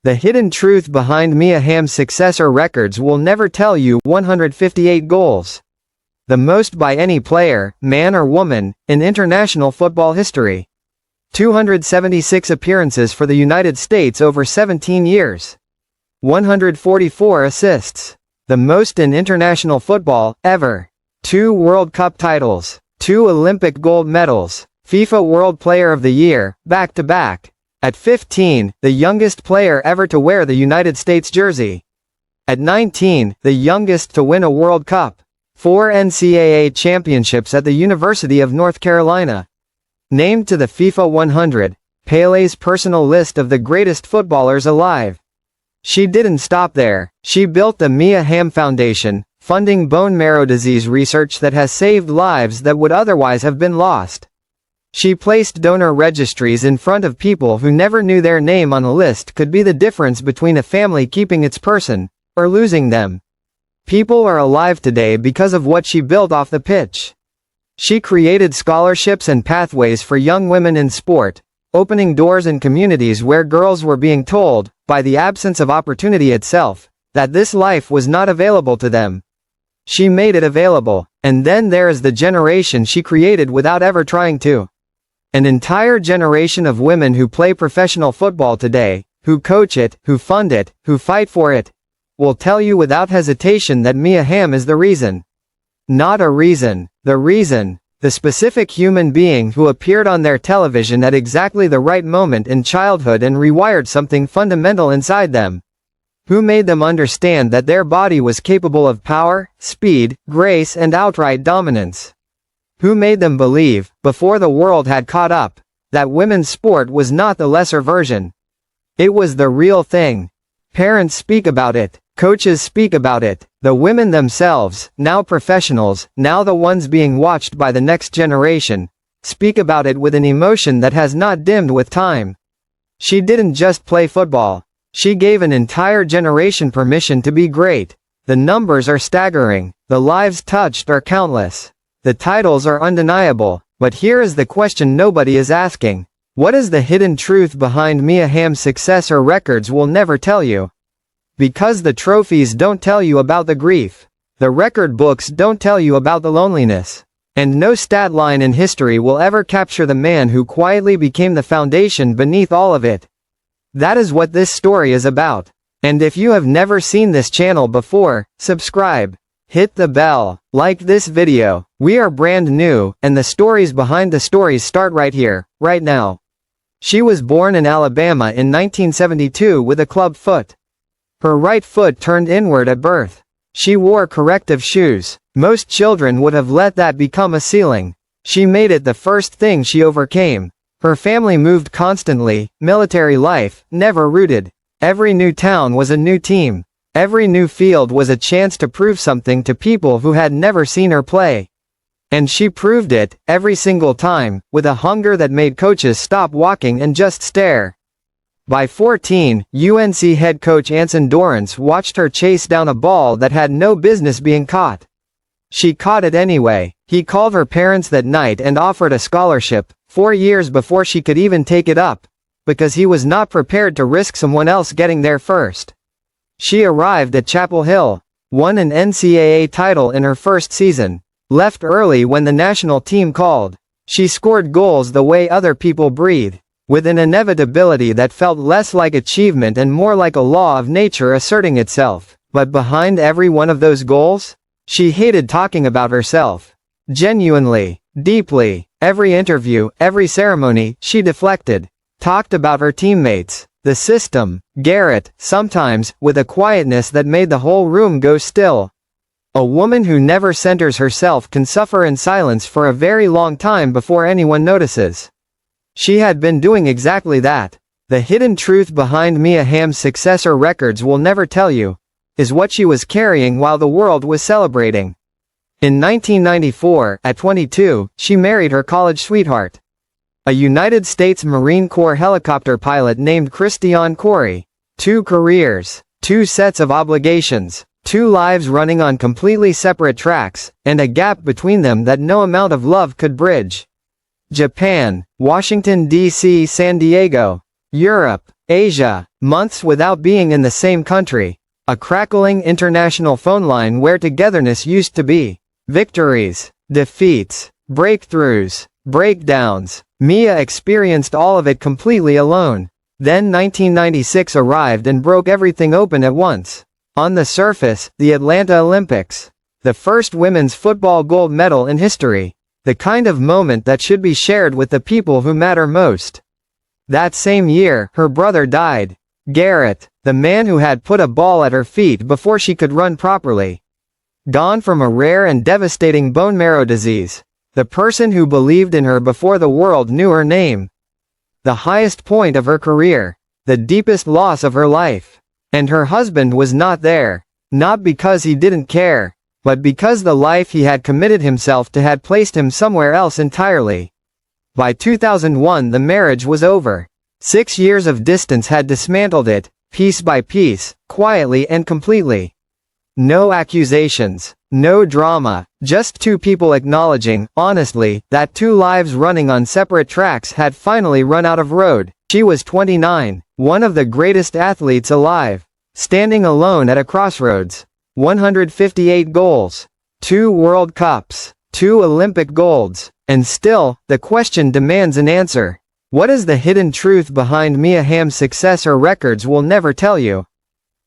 The hidden truth behind Mia Hamm's success or records will never tell you. 158 goals. The most by any player, man or woman, in international football history. 276 appearances for the United States over 17 years. 144 assists. The most in international football, ever. 2 World Cup titles. 2 Olympic gold medals. FIFA World Player of the Year, back-to-back. At 15, the youngest player ever to wear the United States jersey. At 19, the youngest to win a World Cup. 4 NCAA championships at the University of North Carolina. Named to the FIFA 100, Pele's personal list of the greatest footballers alive. She didn't stop there. She built the Mia Hamm Foundation, funding bone marrow disease research that has saved lives that would otherwise have been lost. She placed donor registries in front of people who never knew their name on a list could be the difference between a family keeping its person, or losing them. People are alive today because of what she built off the pitch. She created scholarships and pathways for young women in sport, opening doors in communities where girls were being told, by the absence of opportunity itself, that this life was not available to them. She made it available, and then there is the generation she created without ever trying to. An entire generation of women who play professional football today, who coach it, who fund it, who fight for it, will tell you without hesitation that Mia Hamm is the reason. Not a reason, the reason, the specific human being who appeared on their television at exactly the right moment in childhood and rewired something fundamental inside them. Who made them understand that their body was capable of power, speed, grace and outright dominance. Who made them believe, before the world had caught up, that women's sport was not the lesser version. It was the real thing. Parents speak about it, coaches speak about it, the women themselves, now professionals, now the ones being watched by the next generation, speak about it with an emotion that has not dimmed with time. She didn't just play football. She gave an entire generation permission to be great. The numbers are staggering. The lives touched are countless. The titles are undeniable, but here is the question nobody is asking. What is the hidden truth behind Mia Hamm's success or records will never tell you? Because the trophies don't tell you about the grief. The record books don't tell you about the loneliness. And no stat line in history will ever capture the man who quietly became the foundation beneath all of it. That is what this story is about. And if you have never seen this channel before, subscribe. Hit the bell, like this video. We are brand new, and the stories behind the stories start right here, right now. She was born in Alabama in 1972 with a club foot. Her right foot turned inward at birth. She wore corrective shoes. Most children would have let that become a ceiling. She made it the first thing she overcame. Her family moved constantly, military life, never rooted. Every new town was a new team. Every new field was a chance to prove something to people who had never seen her play. And she proved it, every single time, with a hunger that made coaches stop walking and just stare. By 14, UNC head coach Anson Dorrance watched her chase down a ball that had no business being caught. She caught it anyway. He called her parents that night and offered a scholarship, 4 years before she could even take it up, because he was not prepared to risk someone else getting there first. She arrived at Chapel Hill, won an NCAA title in her first season, left early when the national team called. She scored goals the way other people breathe, with an inevitability that felt less like achievement and more like a law of nature asserting itself. But behind every one of those goals, she hated talking about herself. Genuinely, deeply, every interview, every ceremony, she deflected. Talked about her teammates, the system, Garrett, sometimes, with a quietness that made the whole room go still. A woman who never centers herself can suffer in silence for a very long time before anyone notices. She had been doing exactly that. The hidden truth behind Mia Hamm's success or records will never tell you, is what she was carrying while the world was celebrating. In 1994, at 22, she married her college sweetheart, a United States Marine Corps helicopter pilot named Christian Corey. 2 careers, 2 sets of obligations, 2 lives running on completely separate tracks, and a gap between them that no amount of love could bridge. Japan, Washington, D.C., San Diego. Europe, Asia, months without being in the same country. A crackling international phone line where togetherness used to be. Victories, defeats, breakthroughs, breakdowns. Mia experienced all of it completely alone. Then 1996 arrived and broke everything open at once. On the surface, the Atlanta Olympics. The first women's football gold medal in history. The kind of moment that should be shared with the people who matter most. That same year, her brother died. Garrett, the man who had put a ball at her feet before she could run properly. Gone from a rare and devastating bone marrow disease. The person who believed in her before the world knew her name. The highest point of her career. The deepest loss of her life. And her husband was not there. Not because he didn't care, but because the life he had committed himself to had placed him somewhere else entirely. By 2001 the marriage was over. 6 years of distance had dismantled it, piece by piece, quietly and completely. No accusations, no drama, just two people acknowledging, honestly, that two lives running on separate tracks had finally run out of road. She was 29, one of the greatest athletes alive, standing alone at a crossroads. 158 goals, 2 World Cups, 2 Olympic golds, and still, the question demands an answer. What is the hidden truth behind Mia Hamm's success her records will never tell you?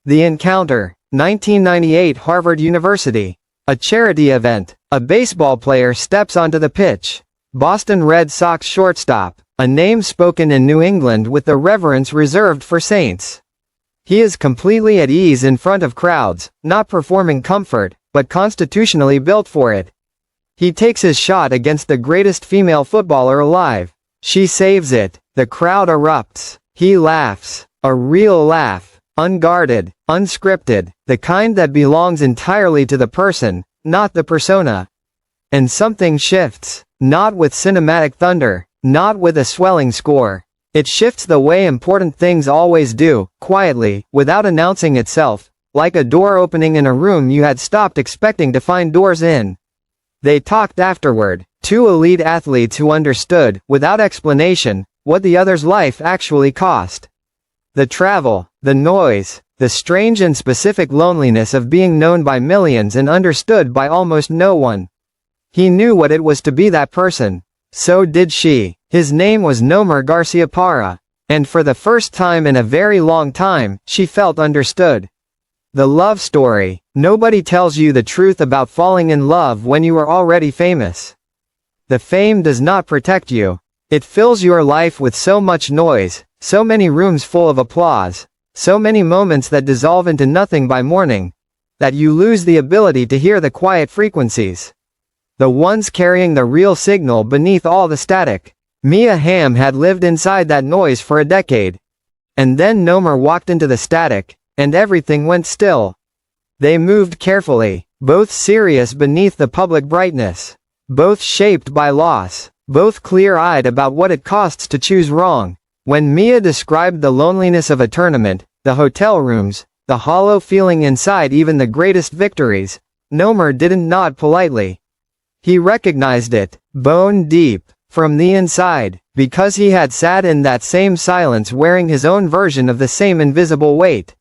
The encounter. 1998 Harvard University. A charity event. A baseball player steps onto the pitch. Boston Red Sox shortstop. A name spoken in New England with the reverence reserved for saints. He is completely at ease in front of crowds, not performing comfort, but constitutionally built for it. He takes his shot against the greatest female footballer alive. She saves it. The crowd erupts. He laughs. A real laugh. Unguarded, unscripted, the kind that belongs entirely to the person, not the persona. And something shifts. Not with cinematic thunder, not with a swelling score. It shifts the way important things always do, quietly, without announcing itself, like a door opening in a room you had stopped expecting to find doors in. They talked afterward, two elite athletes who understood, without explanation, what the other's life actually cost. The travel, the noise, the strange and specific loneliness of being known by millions and understood by almost no one. He knew what it was to be that person. So did she. His name was Nomar Garciaparra. And for the first time in a very long time, she felt understood. The love story. Nobody tells you the truth about falling in love when you are already famous. The fame does not protect you. It fills your life with so much noise, so many rooms full of applause, so many moments that dissolve into nothing by morning, that you lose the ability to hear the quiet frequencies. The ones carrying the real signal beneath all the static. Mia Hamm had lived inside that noise for a decade. And then Nomar walked into the static, and everything went still. They moved carefully, both serious beneath the public brightness, both shaped by loss, both clear-eyed about what it costs to choose wrong. When Mia described the loneliness of a tournament, the hotel rooms, the hollow feeling inside even the greatest victories, Nomar didn't nod politely. He recognized it, bone deep, from the inside, because he had sat in that same silence wearing his own version of the same invisible weight.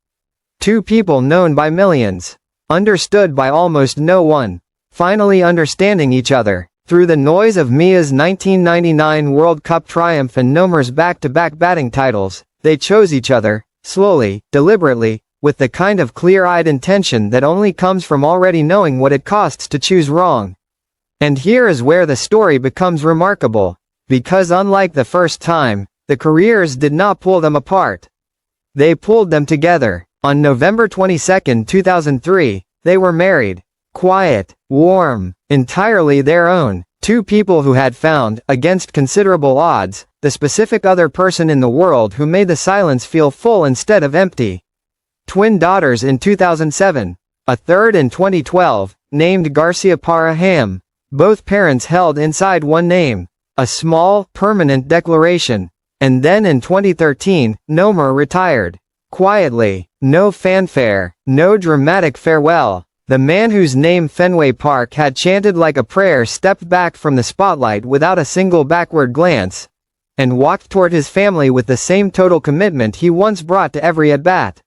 Two people known by millions, understood by almost no one, finally understanding each other. Through the noise of Mia's 1999 World Cup triumph and Nomar's back-to-back batting titles, they chose each other, slowly, deliberately, with the kind of clear-eyed intention that only comes from already knowing what it costs to choose wrong. And here is where the story becomes remarkable, because unlike the first time, the careers did not pull them apart. They pulled them together. On November 22, 2003, they were married. Quiet, warm, entirely their own. Two people who had found, against considerable odds, the specific other person in the world who made the silence feel full instead of empty. Twin daughters in 2007. A third in 2012, named Garciaparra Hamm. Both parents held inside one name. A small, permanent declaration. And then in 2013, Nomar retired. Quietly, no fanfare, no dramatic farewell. The man whose name Fenway Park had chanted like a prayer stepped back from the spotlight without a single backward glance. and walked toward his family with the same total commitment he once brought to every at-bat.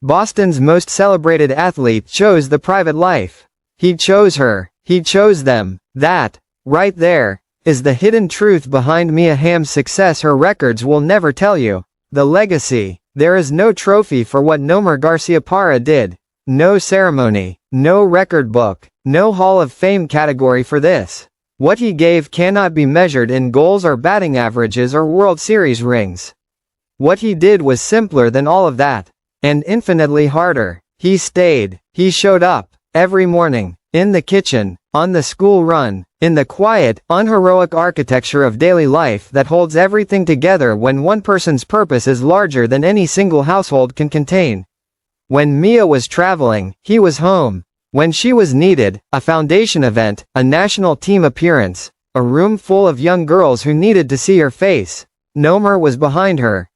Boston's most celebrated athlete chose the private life. He chose her. He chose them. That, right there, is the hidden truth behind Mia Hamm's success her records will never tell you. The legacy. There is no trophy for what Nomar Garciaparra did. No ceremony. No record book. No Hall of Fame category for this. What he gave cannot be measured in goals or batting averages or World Series rings. What he did was simpler than all of that. And infinitely harder. He stayed. He showed up. Every morning. In the kitchen. On the school run. In the quiet, unheroic architecture of daily life that holds everything together when one person's purpose is larger than any single household can contain. When Mia was traveling, he was home. When she was needed, a foundation event, a national team appearance, a room full of young girls who needed to see her face, Nomar was behind her.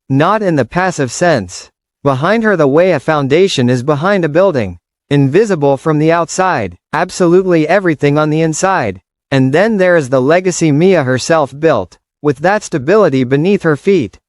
Not in the passive sense. Behind her the way a foundation is behind a building. Invisible from the outside, absolutely everything on the inside. And then there is the legacy Mia herself built, with that stability beneath her feet.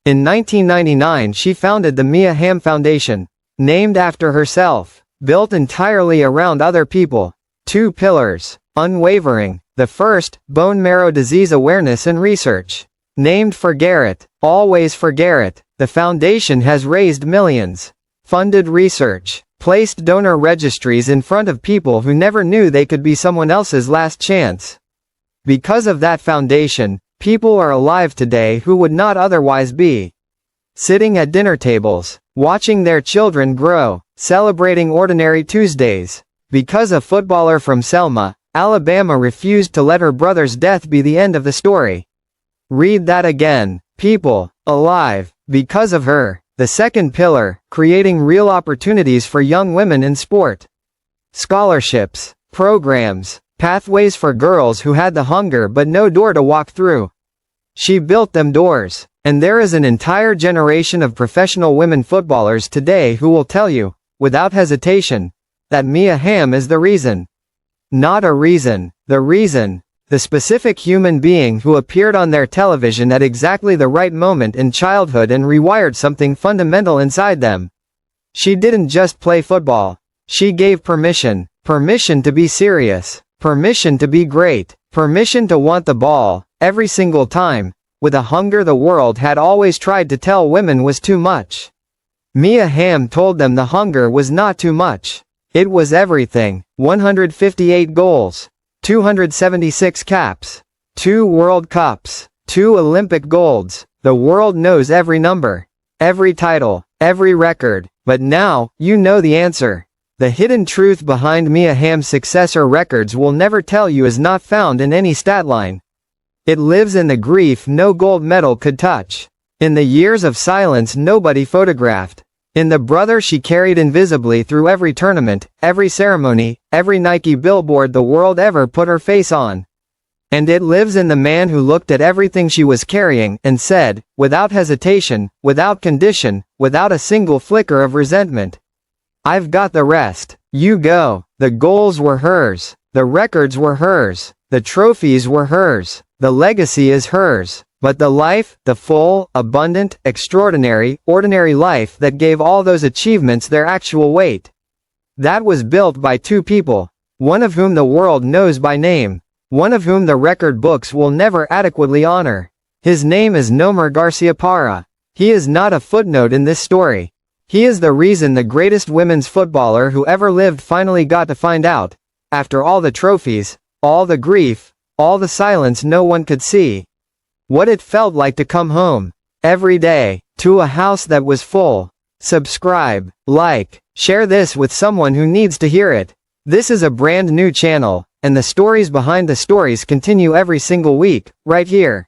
In 1999 she founded the Mia Hamm Foundation, named after herself, built entirely around other people. 2 pillars, unwavering. The first, bone marrow disease awareness and research. Named for Garrett, always for Garrett, the foundation has raised millions. Funded research. Placed donor registries in front of people who never knew they could be someone else's last chance. Because of that foundation, people are alive today who would not otherwise be. Sitting at dinner tables, watching their children grow, celebrating ordinary Tuesdays. Because a footballer from Selma, Alabama refused to let her brother's death be the end of the story. Read that again. People, alive, because of her. The second pillar, creating real opportunities for young women in sport. Scholarships, programs, pathways for girls who had the hunger but no door to walk through. She built them doors, and there is an entire generation of professional women footballers today who will tell you, without hesitation, that Mia Hamm is the reason. Not a reason, the reason. The specific human being who appeared on their television at exactly the right moment in childhood and rewired something fundamental inside them. She didn't just play football. She gave permission. Permission to be serious. Permission to be great. Permission to want the ball, every single time, with a hunger the world had always tried to tell women was too much. Mia Hamm told them the hunger was not too much. It was everything. 158 goals. 276 caps, 2 World Cups, 2 Olympic golds. The world knows every number, every title, every record, but now, you know the answer. The hidden truth behind Mia Hamm's success her records will never tell you is not found in any stat line. It lives in the grief no gold medal could touch. In the years of silence nobody photographed. In the brother she carried invisibly through every tournament, every ceremony, every Nike billboard the world ever put her face on. And it lives in the man who looked at everything she was carrying and said, without hesitation, without condition, without a single flicker of resentment, "I've got the rest. You go." The goals were hers. The records were hers. The trophies were hers. The legacy is hers. But the life, the full, abundant, extraordinary, ordinary life that gave all those achievements their actual weight. That was built by 2 people. One of whom the world knows by name. One of whom the record books will never adequately honor. His name is Nomar Garciaparra. He is not a footnote in this story. He is the reason the greatest women's footballer who ever lived finally got to find out, after all the trophies, all the grief, all the silence no one could see, what it felt like to come home, every day, to a house that was full. Subscribe, like, share this with someone who needs to hear it. This is a brand new channel, and the stories behind the stories continue every single week, right here.